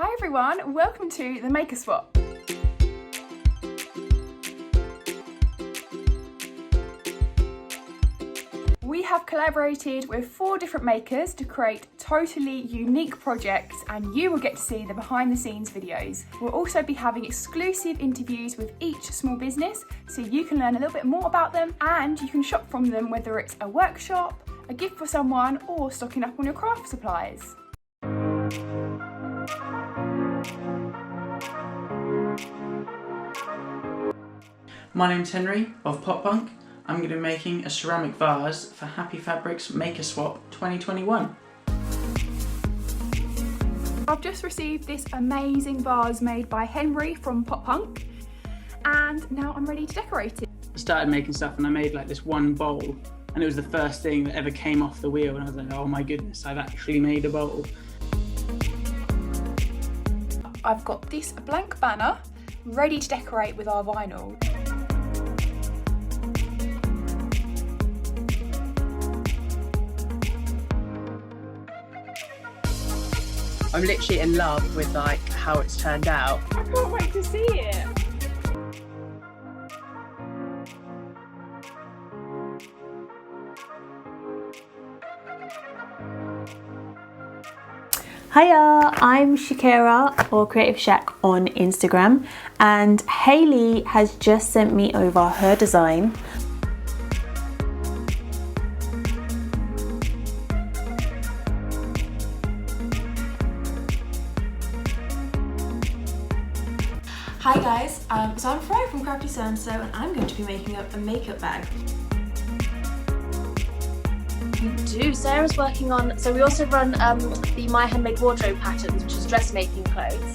Hi everyone, welcome to the Maker Swap. We have collaborated with 4 different makers to create totally unique projects, and you will get to see the behind the scenes videos. We'll also be having exclusive interviews with each small business so you can learn a little bit more about them and you can shop from them, whether it's a workshop, a gift for someone, or stocking up on your craft supplies. My name's Henry of Pop Punk. I'm going to be making a ceramic vase for HappyFabric's Maker Swap 2021. I've just received this amazing vase made by Henry from Pop Punk, and now I'm ready to decorate it. I started making stuff and I made like this one bowl, and it was the first thing that ever came off the wheel, and I was like, oh my goodness, I've actually made a bowl. I've got this blank banner ready to decorate with our vinyl. I'm literally in love with like how it's turned out. I can't wait to see it. Hiya, I'm Shakira or Creative Shack on Instagram, and Hayley has just sent me over her design. Hi guys, so I'm Freya from Crafty and I'm going to be making up a makeup bag. We do. Sarah's working on, so we also run the My Handmade Wardrobe patterns, which is dressmaking clothes.